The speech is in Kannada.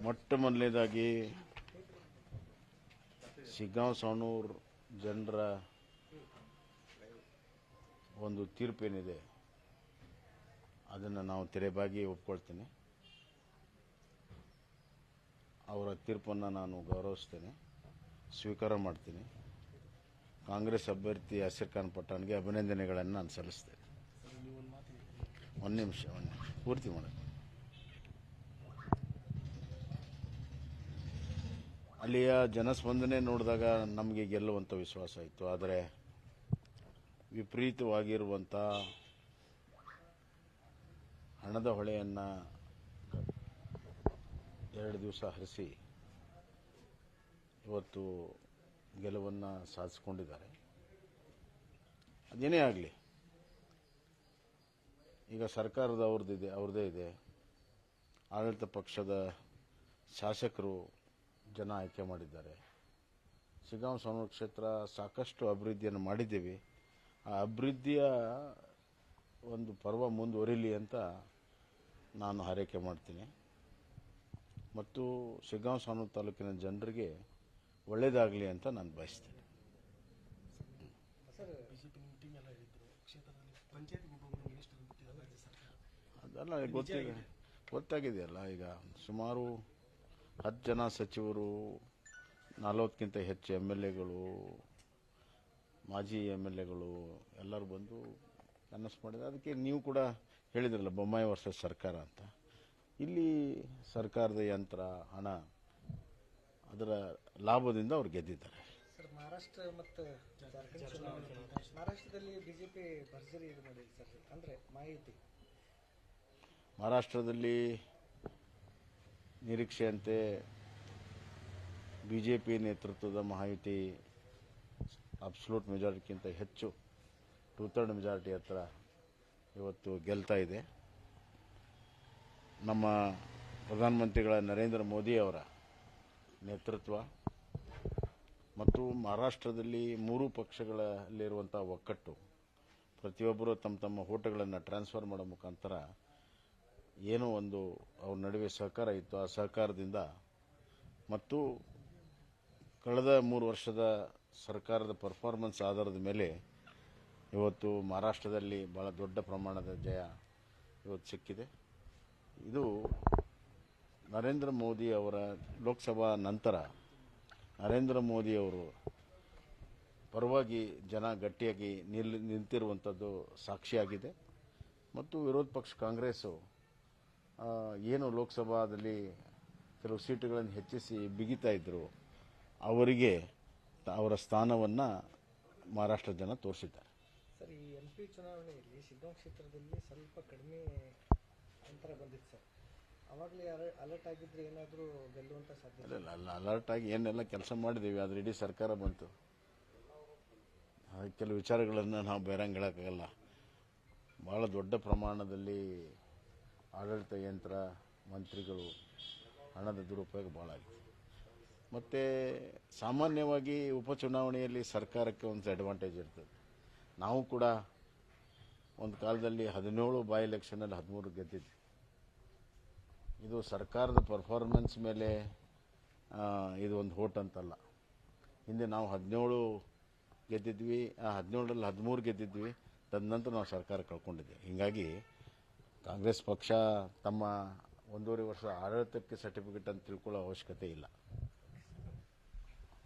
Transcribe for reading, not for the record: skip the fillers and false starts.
ಮೊಟ್ಟ ಮೊದಲನೇದಾಗಿ ಶಿಗ್ಗಾಂವ್ ಸವಣೂರು ಜನರ ಒಂದು ತೀರ್ಪೇನಿದೆ ಅದನ್ನು ನಾವು ತೆರೆಬಾಗಿ ಒಪ್ಕೊಳ್ತೇನೆ. ಅವರ ತೀರ್ಪನ್ನು ನಾನು ಗೌರವಿಸ್ತೇನೆ, ಸ್ವೀಕಾರ ಮಾಡ್ತೀನಿ. ಕಾಂಗ್ರೆಸ್ ಅಭ್ಯರ್ಥಿ ಅಸೀರ್ ಖಾನ್ ಪಠಾಣ್ಗೆ ಅಭಿನಂದನೆಗಳನ್ನು ನಾನು ಸಲ್ಲಿಸ್ತೇನೆ. ಒಂದು ನಿಮಿಷ ಪೂರ್ತಿ ಮಾಡಿ. ಅಲ್ಲಿಯ ಜನಸ್ಪಂದನೆ ನೋಡಿದಾಗ ನಮಗೆ ಗೆಲ್ಲುವಂಥ ವಿಶ್ವಾಸ ಇತ್ತು. ಆದರೆ ವಿಪರೀತವಾಗಿರುವಂಥ ಹಣದ ಹೊಳೆಯನ್ನು 2 ದಿವಸ ಹರಿಸಿ ಇವತ್ತು ಗೆಲುವನ್ನು ಸಾಧಿಸಿಕೊಂಡಿದ್ದಾರೆ. ಅದೇನೇ ಆಗಲಿ, ಈಗ ಸರ್ಕಾರದ ಅವ್ರದ್ದೇ ಇದೆ. ಆಡಳಿತ ಪಕ್ಷದ ಶಾಸಕರು ಜನ ಆಯ್ಕೆ ಮಾಡಿದ್ದಾರೆ. ಶಿಗ್ಗಾಂವ್ ಸವಣೂರು ಕ್ಷೇತ್ರ ಸಾಕಷ್ಟು ಅಭಿವೃದ್ಧಿಯನ್ನು ಮಾಡಿದ್ದೇವೆ. ಆ ಅಭಿವೃದ್ಧಿಯ ಒಂದು ಪರ್ವ ಮುಂದುವರಿಲಿ ಅಂತ ನಾನು ಹಾರೈಕೆ ಮಾಡ್ತೀನಿ. ಮತ್ತು ಶಿಗ್ಗಾಂವ್ ಸವಣೂರು ತಾಲೂಕಿನ ಜನರಿಗೆ ಒಳ್ಳೆಯದಾಗಲಿ ಅಂತ ನಾನು ಬಯಸ್ತೇನೆ. ಅದೆಲ್ಲ ಗೊತ್ತಾಗಿದೆಯಲ್ಲ. ಈಗ ಸುಮಾರು 10 ಜನ ಸಚಿವರು, 40ಕ್ಕಿಂತ ಹೆಚ್ಚು MLAಗಳು, ಮಾಜಿ MLAಗಳು ಎಲ್ಲರೂ ಬಂದು ಕನಸು ಮಾಡಿದ್ದಾರೆ. ಅದಕ್ಕೆ ನೀವು ಕೂಡ ಹೇಳಿದ್ರಲ್ಲ, ಬೊಮ್ಮಾಯಿ ವರ್ಸಸ್ ಸರ್ಕಾರ ಅಂತ. ಇಲ್ಲಿ ಸರ್ಕಾರದ ಯಂತ್ರ, ಹಣ, ಅದರ ಲಾಭದಿಂದ ಅವ್ರು ಗೆದ್ದಿದ್ದಾರೆ. ಸರ್, ಮಹಾರಾಷ್ಟ್ರ ಮತ್ತು ಮಹಾರಾಷ್ಟ್ರದಲ್ಲಿ ಬಿಜೆಪಿ ಭರ್ಜರಿ ಇದು ಮಾಡಿದೆ ಸರ್. ಅಂದರೆ ಮಾಹಿತಿ ಮಹಾರಾಷ್ಟ್ರದಲ್ಲಿ ನಿರೀಕ್ಷೆಯಂತೆ ಬಿಜೆಪಿ ನೇತೃತ್ವದ ಮಹಾಯುತಿ ಅಬ್ಸಲ್ಯೂಟ್ ಮೆಜಾರಿಟಿಗಿಂತ ಹೆಚ್ಚು 2/3 ಮೆಜಾರಿಟಿ ಹತ್ರ ಇವತ್ತು ಗೆಲ್ತಾ ಇದೆ. ನಮ್ಮ ಪ್ರಧಾನಮಂತ್ರಿಗಳ ನರೇಂದ್ರ ಮೋದಿ ಅವರ ನೇತೃತ್ವ ಮತ್ತು ಮಹಾರಾಷ್ಟ್ರದಲ್ಲಿ 3 ಪಕ್ಷಗಳಲ್ಲಿರುವಂಥ ಒಕ್ಕಟ್ಟು, ಪ್ರತಿಯೊಬ್ಬರು ತಮ್ಮ ತಮ್ಮ ಓಟುಗಳನ್ನು ಟ್ರಾನ್ಸ್ಫರ್ ಮಾಡೋ ಮುಖಾಂತರ ಏನೋ ಒಂದು ಅವ್ರ ನಡುವೆ ಸಹಕಾರ ಇತ್ತು. ಆ ಸಹಕಾರದಿಂದ ಮತ್ತು ಕಳೆದ 3 ವರ್ಷದ ಸರ್ಕಾರದ ಪರ್ಫಾರ್ಮೆನ್ಸ್ ಆಧಾರದ ಮೇಲೆ ಇವತ್ತು ಮಹಾರಾಷ್ಟ್ರದಲ್ಲಿ ಭಾಳ ದೊಡ್ಡ ಪ್ರಮಾಣದ ಜಯ ಇವತ್ತು ಸಿಕ್ಕಿದೆ. ಇದು ನರೇಂದ್ರ ಮೋದಿ ಅವರ ಲೋಕಸಭಾ ನಂತರ ನರೇಂದ್ರ ಮೋದಿ ಅವರು ಪರವಾಗಿ ಜನ ಗಟ್ಟಿಯಾಗಿ ನಿಂತಿರುವಂಥದ್ದು ಸಾಕ್ಷಿಯಾಗಿದೆ. ಮತ್ತು ವಿರೋಧ ಪಕ್ಷ ಕಾಂಗ್ರೆಸ್ಸು ಏನು ಲೋಕಸಭಾದಲ್ಲಿ ಕೆಲವು ಸೀಟುಗಳನ್ನು ಹೆಚ್ಚಿಸಿ ಬಿಗಿತಾ ಇದ್ದರು, ಅವರಿಗೆ ಅವರ ಸ್ಥಾನವನ್ನು ಮಹಾರಾಷ್ಟ್ರ ಜನ ತೋರಿಸಿದ್ದಾರೆ. ಸರ್, ಈ MP ಚುನಾವಣೆಯಲ್ಲಿ ಶಿಗ್ಗಾಂವ್ ಕ್ಷೇತ್ರದಲ್ಲಿ ಸ್ವಲ್ಪ ಕಡಿಮೆ ಅಂತರ ಬಂದಿತ್ತು ಸರ್. ಅವಾಗಲೇ ಅಲರ್ಟ್ ಆಗಿದ್ರೆ ಏನಾದರೂ ಗೆಲ್ಲುವಂಥ ಸಾಧ್ಯತೆ ಇಲ್ಲ. ಅಲರ್ಟ್ ಆಗಿ ಏನೆಲ್ಲ ಕೆಲಸ ಮಾಡಿದ್ದೀವಿ, ಆದರೆ ಇಡೀ ಸರ್ಕಾರ ಬಂತು. ಕೆಲವು ವಿಚಾರಗಳನ್ನು ನಾವು ಬೇರಂಗೆ ಹೇಳೋಕ್ಕಾಗಲ್ಲ. ಭಾಳ ದೊಡ್ಡ ಪ್ರಮಾಣದಲ್ಲಿ ಆಡಳಿತ ಯಂತ್ರ, ಮಂತ್ರಿಗಳು, ಹಣದ ದುರುಪಯೋಗ ಭಾಳ ಆಗಿದೆ. ಮತ್ತು ಸಾಮಾನ್ಯವಾಗಿ ಉಪಚುನಾವಣೆಯಲ್ಲಿ ಸರ್ಕಾರಕ್ಕೆ ಒಂದು ಅಡ್ವಾಂಟೇಜ್ ಇರ್ತದೆ. ನಾವು ಕೂಡ ಒಂದು ಕಾಲದಲ್ಲಿ 17 ಬೈ ಎಲೆಕ್ಷನಲ್ಲಿ 13 ಗೆದ್ದಿದ್ವಿ. ಇದು ಸರ್ಕಾರದ ಪರ್ಫಾರ್ಮೆನ್ಸ್ ಮೇಲೆ ಇದು ಒಂದು ಹೋಟ್ ಅಂತಲ್ಲ. ಹಿಂದೆ ನಾವು 17 ಗೆದ್ದಿದ್ವಿ, ಆ 17ರಲ್ಲಿ 13 ಗೆದ್ದಿದ್ವಿ. ತದನಂತರ ನಾವು ಸರ್ಕಾರ ಕಳ್ಕೊಂಡಿದ್ದೆ. ಹೀಗಾಗಿ ಕಾಂಗ್ರೆಸ್ ಪಕ್ಷ ತಮ್ಮ 1.5 ವರ್ಷ ಆಡಳಿತಕ್ಕೆ ಸರ್ಟಿಫಿಕೇಟ್ ಅಂತ ತಿಳ್ಕೊಳ್ಳೋ ಅವಶ್ಯಕತೆ ಇಲ್ಲ.